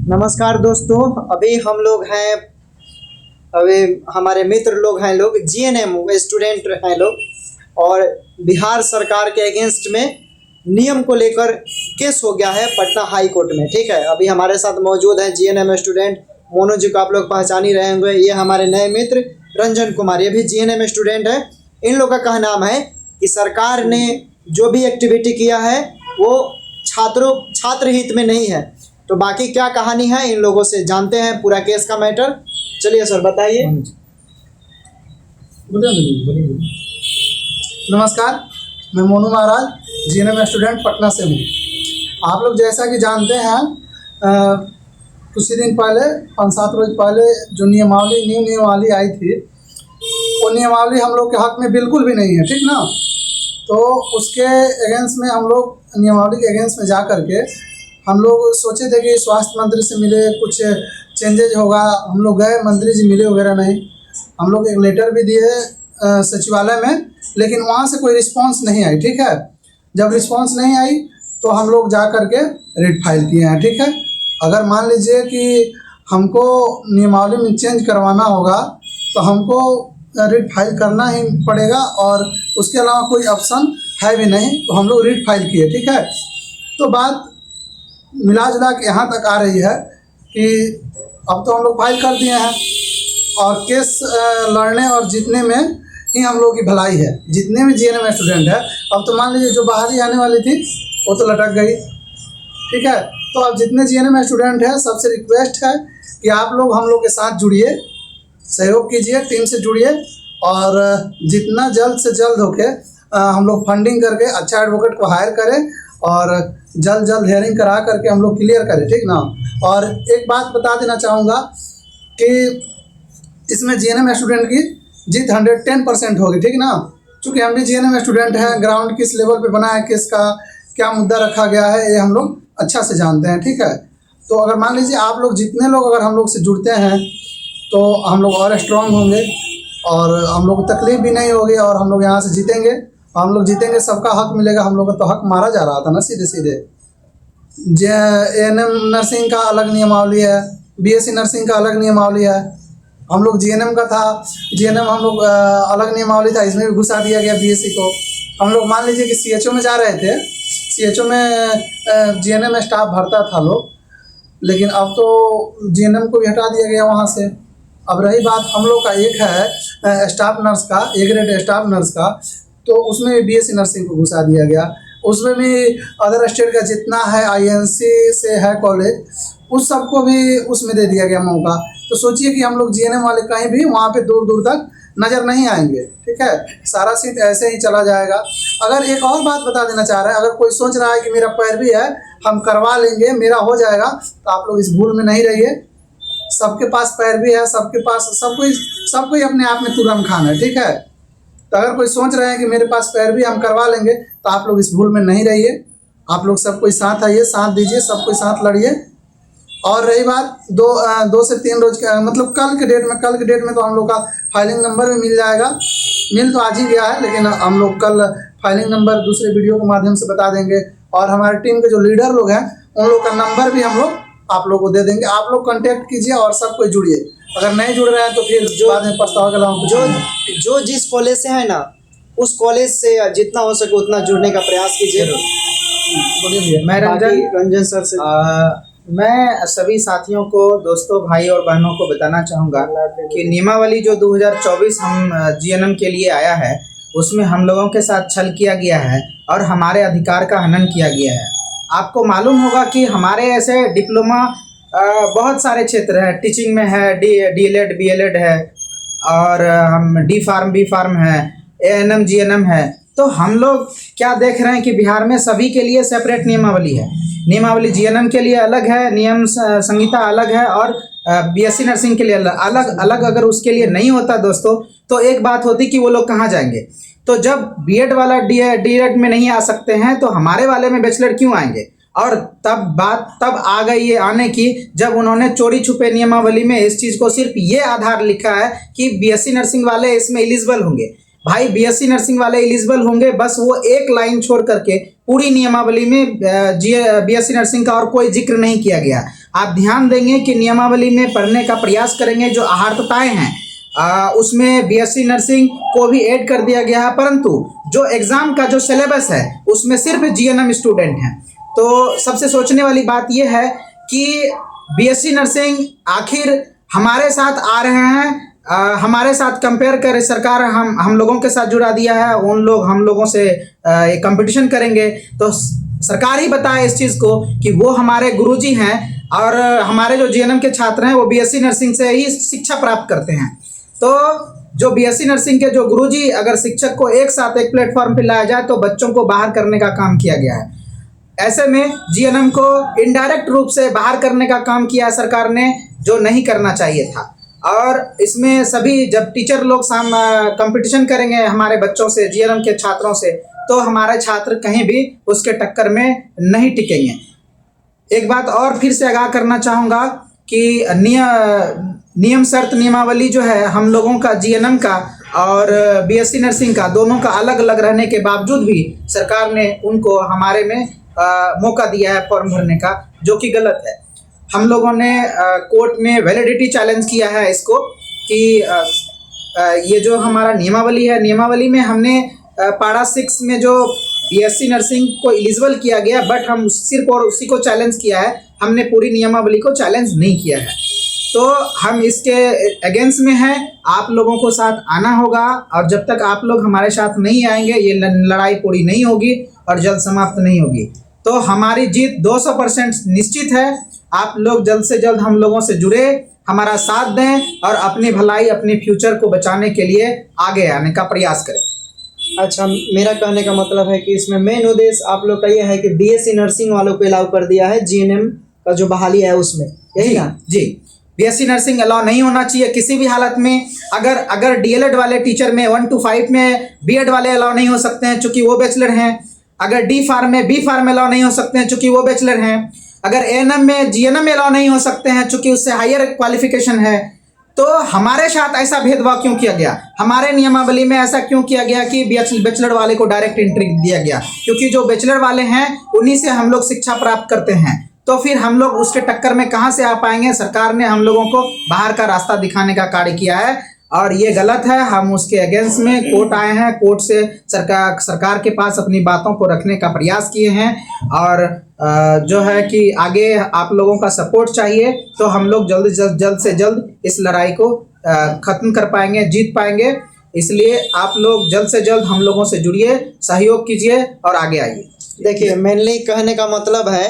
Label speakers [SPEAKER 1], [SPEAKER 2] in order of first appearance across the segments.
[SPEAKER 1] नमस्कार दोस्तों। अभी हम लोग हैं, अभी हमारे मित्र लोग हैं, लोग जीएनएम स्टूडेंट हैं लोग, और बिहार सरकार के अगेंस्ट में नियम को लेकर केस हो गया है पटना हाई कोर्ट में। ठीक है, अभी हमारे साथ मौजूद हैं जीएनएम स्टूडेंट मोनू जी को आप लोग पहचान ही रहे होंगे। ये हमारे नए मित्र रंजन कुमार, ये भी जीएनएम स्टूडेंट है। इन लोगों का कहना है कि सरकार ने जो भी एक्टिविटी किया है वो छात्र हित में नहीं है। तो बाकी क्या कहानी है इन लोगों से जानते हैं पूरा केस का मैटर। चलिए सर बताइए।
[SPEAKER 2] नमस्कार, मैं मोनू महाराज जीएनएम स्टूडेंट पटना से हूँ। आप लोग जैसा कि जानते हैं, कुछ ही दिन पहले 5-7 रोज पहले जो न्यू नियमावली आई थी, वो नियमावली हम लोग के हक में बिल्कुल भी नहीं है, ठीक ना। तो उसके अगेंस्ट में हम लोग नियमावली के अगेंस्ट में जा कर के हम लोग सोचे थे कि स्वास्थ्य मंत्री से मिले, कुछ चेंजेज होगा। हम लोग गए, मंत्री जी मिले वगैरह नहीं। हम लोग एक लेटर भी दिए सचिवालय में, लेकिन वहाँ से कोई रिस्पांस नहीं आई। ठीक है, जब रिस्पांस नहीं आई तो हम लोग जा कर के रिट फाइल किए हैं। ठीक है, अगर मान लीजिए कि हमको नियमावली में चेंज करवाना होगा तो हमको रिट फाइल करना ही पड़ेगा, और उसके अलावा कोई ऑप्शन है भी नहीं। तो हम लोग रिट फाइल किए। ठीक है, तो बात मिला जुला के यहाँ तक आ रही है कि अब तो हम लोग फाइल कर दिए हैं, और केस लड़ने और जीतने में ही हम लोग की भलाई है। जितने भी जीएनएम स्टूडेंट है, अब तो मान लीजिए जो बाहर ही आने वाली थी वो तो लटक गई। ठीक है, तो अब जितने जीएनएम स्टूडेंट हैं, सबसे रिक्वेस्ट है कि आप लोग हम लोग के साथ जुड़िए, सहयोग कीजिए, टीम से जुड़िए, और जितना जल्द से जल्द होके हम लोग फंडिंग करके अच्छा एडवोकेट को हायर करें और जल्द हेयरिंग करा करके हम लोग क्लियर करें। ठीक ना। और एक बात बता देना चाहूँगा कि इसमें जीएनएम स्टूडेंट की जीत 110% होगी। ठीक ना, क्योंकि हम भी जीएनएम स्टूडेंट हैं। ग्राउंड किस लेवल पे बना है, किसका क्या मुद्दा रखा गया है, ये हम लोग अच्छा से जानते हैं। ठीक है, तो अगर मान लीजिए आप लोग जितने लोग अगर हम लोग से जुड़ते हैं तो हम लोग और स्ट्रांग होंगे, और हम लोग को तकलीफ भी नहीं होगी, और हम लोग यहाँ से जीतेंगे। हम लोग जीतेंगे, सबका हक मिलेगा। हम लोग का तो हक मारा जा रहा था ना सीधे सीधे। एएनएम नर्सिंग का अलग नियमावली है, बीएससी नर्सिंग का अलग नियमावली है। हम लोग जीएनएम का था, जीएनएम हम लोग अलग नियमावली था, इसमें भी घुसा दिया गया बीएससी को। हम लोग मान लीजिए कि सीएचओ में जा रहे थे, सीएचओ में जीएनएम स्टाफ भरता था लोग, लेकिन अब तो जीएनएम को भी हटा दिया गया वहाँ से। अब रही बात हम लोग का एक है स्टाफ नर्स का, ए ग्रेड स्टाफ नर्स का, तो उसमें बीएससी नर्सिंग को घुसा दिया गया। उसमें भी अदर स्टेट का जितना है आईएनसी से है कॉलेज, उस सबको भी उसमें दे दिया गया मौका। तो सोचिए कि हम लोग जीएनएम वाले कहीं भी वहाँ पे दूर दूर तक नज़र नहीं आएंगे। ठीक है, सारा सीट ऐसे ही चला जाएगा। अगर एक और बात बता देना चाह रहे हैं, अगर कोई सोच रहा है कि मेरा पैरवी है, हम करवा लेंगे, मेरा हो जाएगा, तो आप लोग इस भूल में नहीं रहिए। सबके पास पैरवी है, सबके पास सब कोई अपने आप में तुरम खान है। ठीक है, तो अगर कोई सोच रहे हैं कि मेरे पास पैरवी हम करवा लेंगे, तो आप लोग इस भूल में नहीं रहिए। आप लोग सब कोई साथ आइए, साथ दीजिए, सब कोई साथ लड़िए। और रही बात 2 से 3 रोज का, मतलब कल के डेट में तो हम लोग का फाइलिंग नंबर भी मिल जाएगा। मिल तो आज ही गया है, लेकिन हम लोग कल फाइलिंग नंबर दूसरे वीडियो के माध्यम से बता देंगे। और हमारे टीम के जो लीडर लोग हैं, उन लोग का नंबर भी हम लोग आप लोग को दे देंगे। आप लोग कांटेक्ट कीजिए और सब कोई जुड़िए। अगर नहीं जुड़ रहे हैं तो फिर बाद में पछतावा के लाऊं।
[SPEAKER 1] जो जिस कॉलेज से है ना, उस कॉलेज से जितना हो सके उतना जुड़ने का प्रयास कीजिए।
[SPEAKER 3] मैं
[SPEAKER 1] रंजन सर से
[SPEAKER 3] मैं सभी साथियों को, दोस्तों, भाई और बहनों को बताना चाहूँगा कि नियमावली जो 2024 हम जीएनएम के लिए आया है, उसमें हम लोगों के साथ छल किया गया है और हमारे अधिकार का हनन किया गया है। आपको मालूम होगा कि हमारे ऐसे डिप्लोमा बहुत सारे क्षेत्र हैं। टीचिंग में है, डीएलएड बीएलएड है, और हम डी फार्म बी फार्म है, एएनएम जीएनएम है। तो हम लोग क्या देख रहे हैं कि बिहार में सभी के लिए सेपरेट नियमावली है। नियमावली जीएनएम के लिए अलग है, नियम संहिता अलग है, और बीएससी नर्सिंग के लिए अलग अगर उसके लिए नहीं होता दोस्तों, तो एक बात होती कि वो लोग कहाँ जाएंगे। तो जब बीएड वाला डीएड में नहीं आ सकते हैं, तो हमारे वाले में बैचलर क्यों आएंगे। और तब आ गई ये आने की, जब उन्होंने चोरी छुपे नियमावली में इस चीज़ को सिर्फ ये आधार लिखा है कि बीएससी नर्सिंग वाले इसमें एलिजिबल होंगे। भाई बीएससी नर्सिंग वाले एलिजिबल होंगे, बस वो एक लाइन छोड़ करके पूरी नियमावली में बीएससी नर्सिंग का और कोई जिक्र नहीं किया गया। आप ध्यान देंगे कि नियमावली में पढ़ने का प्रयास करेंगे। जो अहार्तताएं हैं उसमें बीएससी नर्सिंग को भी ऐड कर दिया गया है, परंतु जो एग्ज़ाम का जो सिलेबस है उसमें सिर्फ जीएनएम स्टूडेंट हैं। तो सबसे सोचने वाली बात यह है कि बीएससी नर्सिंग आखिर हमारे साथ आ रहे हैं, हमारे साथ कंपेयर कर सरकार हम लोगों के साथ जुड़ा दिया है, उन लोग हम लोगों से कंपटीशन करेंगे। तो सरकार ही बताए इस चीज़ को कि वो हमारे गुरुजी हैं और हमारे जो जीएनएम के छात्र हैं वो बीएससी नर्सिंग से ही शिक्षा प्राप्त करते हैं। तो जो बीएससी नर्सिंग के जो गुरुजी अगर शिक्षक को एक साथ एक प्लेटफॉर्म पर लाया जाए तो बच्चों को बाहर करने का काम किया गया है। ऐसे में जीएनएम को इनडायरेक्ट रूप से बाहर करने का काम किया सरकार ने, जो नहीं करना चाहिए था। और इसमें सभी जब टीचर लोग कंपटीशन करेंगे हमारे बच्चों से, जीएनएम के छात्रों से, तो हमारे छात्र कहीं भी उसके टक्कर में नहीं टिकेंगे। एक बात और फिर से आगाह करना चाहूँगा कि नियम शर्त नियमावली जो है हम लोगों का जीएनएम का और बीएससी नर्सिंग का दोनों का अलग अलग रहने के बावजूद भी सरकार ने उनको हमारे में मौका दिया है फॉर्म भरने का, जो कि गलत है। हम लोगों ने कोर्ट में वैलिडिटी चैलेंज किया है इसको कि ये जो हमारा नियमावली है, नियमावली में हमने पारा 6 में जो बीएससी नर्सिंग को एलिजिबल किया गया, बट हम सिर्फ और उसी को चैलेंज किया है, हमने पूरी नियमावली को चैलेंज नहीं किया है। तो हम इसके अगेंस्ट में हैं, आप लोगों को साथ आना होगा और जब तक आप लोग हमारे साथ नहीं आएंगे ये लड़ाई पूरी नहीं होगी और जल्द समाप्त नहीं होगी। तो हमारी जीत 200% निश्चित है। आप लोग जल्द से जल्द हम लोगों से जुड़े, हमारा साथ दें और अपनी भलाई, अपने फ्यूचर को बचाने के लिए आगे आने का प्रयास करें।
[SPEAKER 1] अच्छा, मेरा कहने का मतलब है कि इसमें मेन उद्देश्य आप लोग का यह है कि बीएससी नर्सिंग वालों को अलाउ कर दिया है, जीएनएम का जो बहाली है उसमें, यही ना?
[SPEAKER 3] जी, बीएससी नर्सिंग अलाउ नहीं होना चाहिए किसी भी हालत में। अगर डीएलएड वाले टीचर में 1 to 5 में बीएड वाले अलाउ नहीं हो सकते हैं चूँकि वो बैचलर हैं। अगर डी फार्म में बी फार्म अलाउ नहीं हो सकते हैं चूँकि वो बैचलर हैं। अगर एएनएम में जीएनएम अलाउ नहीं हो सकते हैं चूँकि उससे हायर क्वालिफिकेशन है। तो हमारे साथ ऐसा भेदभाव क्यों किया गया? हमारे नियमावली में ऐसा क्यों किया गया कि बैचलर वाले को डायरेक्ट एंट्री दिया गया? क्योंकि जो बैचलर वाले हैं उन्हीं से हम लोग शिक्षा प्राप्त करते हैं, तो फिर हम लोग उसके टक्कर में कहाँ से आ पाएंगे? सरकार ने हम लोगों को बाहर का रास्ता दिखाने का कार्य किया है और ये गलत है। हम उसके अगेंस्ट में कोर्ट आए हैं, कोर्ट से सरकार के पास अपनी बातों को रखने का प्रयास किए हैं और जो है कि आगे आप लोगों का सपोर्ट चाहिए, तो हम लोग जल्द से जल्द इस लड़ाई को ख़त्म कर पाएंगे, जीत पाएंगे। इसलिए आप लोग जल्द से जल्द हम लोगों से जुड़िए, सहयोग कीजिए और आगे आइए।
[SPEAKER 1] देखिए, मेनली कहने का मतलब है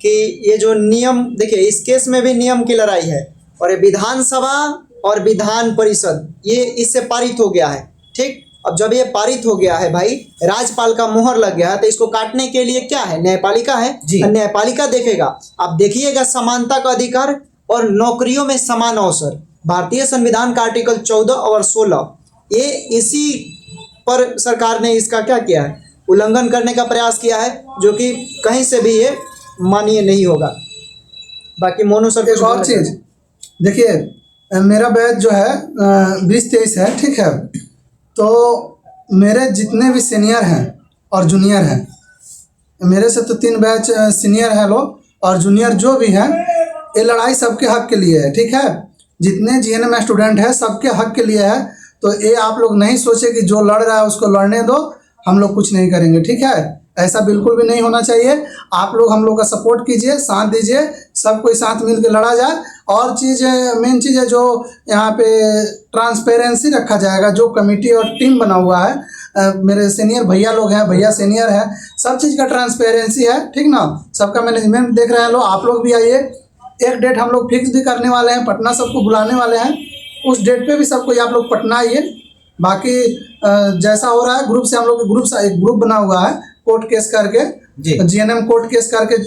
[SPEAKER 1] कि ये जो नियम, देखिए इस केस में भी नियम की लड़ाई है और ये विधानसभा और विधान परिषद ये इससे पारित हो गया है, ठीक। अब जब ये पारित हो गया है भाई, राज्यपाल का मुहर लग गया है, तो इसको काटने के लिए क्या है? न्यायपालिका है जी। न्यायपालिका देखेगा। आप देखिएगा, समानता का अधिकार और नौकरियों में समान अवसर, भारतीय संविधान का आर्टिकल 14 और 16, ये इसी पर सरकार ने इसका क्या किया है? उल्लंघन करने का प्रयास किया है, जो कि कहीं से भी ये मान्य नहीं होगा। बाकी मोनू सर,
[SPEAKER 2] एक और चीज़ देखिए, मेरा बैच जो है 20-23 है, ठीक है। तो मेरे जितने भी सीनियर हैं और जूनियर हैं, मेरे से तो 3 बैच सीनियर हैं लोग, और जूनियर जो भी हैं, ये लड़ाई सबके हक के लिए है, ठीक है। जितने जीएनएम स्टूडेंट हैं सबके हक के लिए है। तो ये आप लोग नहीं सोचे कि जो लड़ रहा है उसको लड़ने दो, हम लोग कुछ नहीं करेंगे, ठीक है। ऐसा बिल्कुल भी नहीं होना चाहिए। आप लोग हम लोग का सपोर्ट कीजिए, साथ दीजिए, सब कोई साथ मिल के लड़ा जाए। और चीज़, मेन चीज़ है जो यहाँ पे ट्रांसपेरेंसी रखा जाएगा, जो कमेटी और टीम बना हुआ है, मेरे सीनियर भैया लोग हैं, भैया सीनियर हैं, सब चीज़ का ट्रांसपेरेंसी है, ठीक ना। सबका मैनेजमेंट देख रहे हैं लोग, आप लोग भी आइए। एक डेट हम लोग फिक्स भी करने वाले हैं, पटना सबको बुलाने वाले हैं। उस डेट पे भी सब कोई आप लोग पटना आइए। बाकी जैसा हो रहा है, ग्रुप से हम लोग एक ग्रुप बना हुआ है, कोर्ट केस करके, जीएनएम कोर्ट केस करके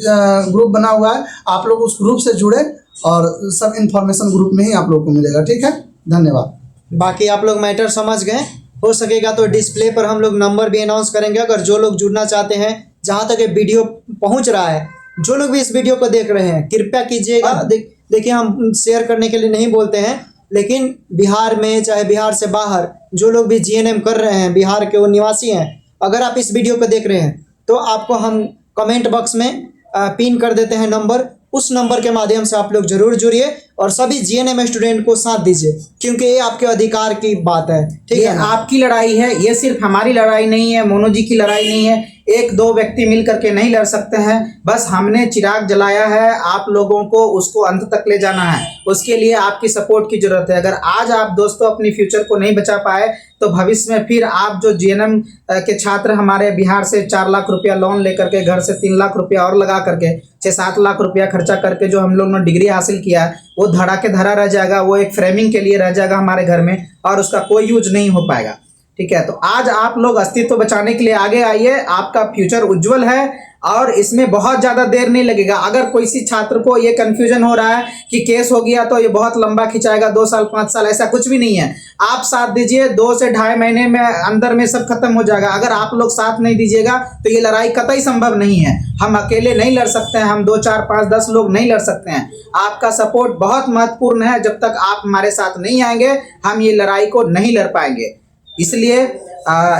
[SPEAKER 2] ग्रुप बना हुआ है। आप लोग उस ग्रुप से जुड़े और सब इन्फॉर्मेशन ग्रुप में ही आप लोग को मिलेगा, ठीक है। धन्यवाद।
[SPEAKER 1] बाकी आप लोग मैटर समझ गए। हो सकेगा तो डिस्प्ले पर हम लोग नंबर भी अनाउंस करेंगे। अगर जो लोग जुड़ना चाहते हैं, जहाँ तक ये वीडियो पहुँच रहा है, जो लोग भी इस वीडियो को देख रहे हैं, कृपया कीजिएगा। देखिए, हम शेयर करने के लिए नहीं बोलते हैं, लेकिन बिहार में चाहे बिहार से बाहर जो लोग भी जीएनएम कर रहे हैं, बिहार के वो निवासी हैं, अगर आप इस वीडियो को देख रहे हैं तो आपको हम कमेंट बॉक्स में पिन कर देते हैं नंबर, उस नंबर के माध्यम से आप लोग जरूर जुड़िए और सभी जीएनएम स्टूडेंट को साथ दीजिए, क्योंकि ये आपके अधिकार की बात है। ठीक
[SPEAKER 3] ये
[SPEAKER 1] है ना?
[SPEAKER 3] आपकी लड़ाई है, ये सिर्फ हमारी लड़ाई नहीं है, मोनू जी की लड़ाई नहीं है। एक दो व्यक्ति मिल करके नहीं लड़ सकते हैं। बस हमने चिराग जलाया है, आप लोगों को उसको अंत तक ले जाना है। उसके लिए आपकी सपोर्ट की जरूरत है। अगर आज आप दोस्तों अपनी फ्यूचर को नहीं बचा पाए तो भविष्य में फिर आप जो जीएनएम के छात्र हमारे बिहार से 4 लाख रुपया लोन लेकर के, घर से 3 लाख रुपया और लगा करके 6-7 लाख रुपया खर्चा करके जो हम लोग ने डिग्री हासिल किया, वो धड़ा के धड़ा रह जाएगा। वो एक फ्रेमिंग के लिए रह जाएगा हमारे घर में और उसका कोई यूज नहीं हो पाएगा। ठीक है, तो आज आप लोग अस्तित्व बचाने के लिए आगे आइए। आपका फ्यूचर उज्जवल है और इसमें बहुत ज़्यादा देर नहीं लगेगा। अगर किसी छात्र को ये कन्फ्यूजन हो रहा है कि केस हो गया तो ये बहुत लंबा खिंचाएगा, 2 साल 5 साल, ऐसा कुछ भी नहीं है। आप साथ दीजिए, 2 से 2.5 महीने में अंदर में सब खत्म हो जाएगा। अगर आप लोग साथ नहीं दीजिएगा तो ये लड़ाई कतई संभव नहीं है। हम अकेले नहीं लड़ सकते हैं, हम 2, 4, 5, 10 लोग नहीं लड़ सकते हैं। आपका सपोर्ट बहुत महत्वपूर्ण है। जब तक आप हमारे साथ नहीं आएंगे हम ये लड़ाई को नहीं लड़ पाएंगे। इसलिए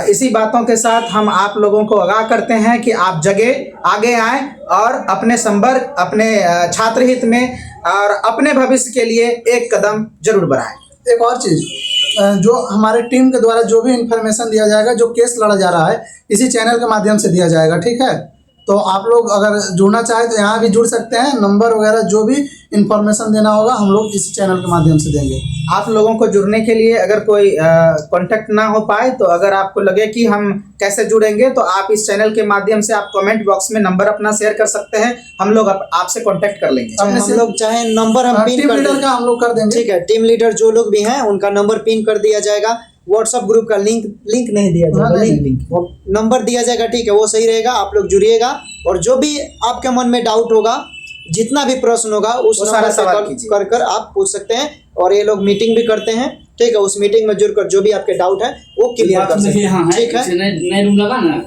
[SPEAKER 3] इसी बातों के साथ हम आप लोगों को आगाह करते हैं कि आप जगे, आगे आएं और अपने संपर्क, अपने छात्र हित में और अपने भविष्य के लिए एक कदम जरूर बढ़ाएं।
[SPEAKER 2] एक और चीज़, जो हमारे टीम के द्वारा जो भी इंफॉर्मेशन दिया जाएगा, जो केस लड़ा जा रहा है, इसी चैनल के माध्यम से दिया जाएगा। ठीक है, तो आप लोग अगर जुड़ना चाहें तो यहाँ भी जुड़ सकते हैं। नंबर वगैरह जो भी इंफॉर्मेशन देना होगा हम लोग इसी चैनल के माध्यम से देंगे।
[SPEAKER 3] आप लोगों को जुड़ने के लिए अगर कोई कांटेक्ट ना हो पाए तो अगर आपको लगे कि हम कैसे जुड़ेंगे तो आप इस चैनल के माध्यम से आप कमेंट बॉक्स में नंबर अपना शेयर कर सकते हैं। हम लोग आपसे कांटेक्ट कर लेंगे।
[SPEAKER 1] हम लोग चाहे नंबर हम पिन
[SPEAKER 2] टीम
[SPEAKER 1] कर
[SPEAKER 2] लीडर
[SPEAKER 1] दें।
[SPEAKER 2] का हम लोग कर देंगे।
[SPEAKER 1] ठीक है, टीम लीडर जो लोग भी हैं उनका नंबर पिन कर दिया जाएगा। व्हाट्सएप ग्रुप का लिंक नहीं दिया जाएगा,
[SPEAKER 2] नहीं,
[SPEAKER 1] लिंक वो नंबर दिया जाएगा। ठीक है, वो सही रहेगा। आप लोग जुड़िएगा और जो भी आपके मन में डाउट होगा, जितना भी प्रश्न होगा उस
[SPEAKER 3] वो
[SPEAKER 1] नंबर
[SPEAKER 3] सारा
[SPEAKER 1] पे
[SPEAKER 3] सवाल
[SPEAKER 1] कॉल
[SPEAKER 3] कीजिए।
[SPEAKER 1] कर आप पूछ सकते हैं। और ये लोग मीटिंग भी करते हैं। ठीक है, उस मीटिंग में जुड़कर जो भी आपके डाउट है वो क्लियर कर सकते हैं। ठीक है।
[SPEAKER 4] नए रूम लगा ना।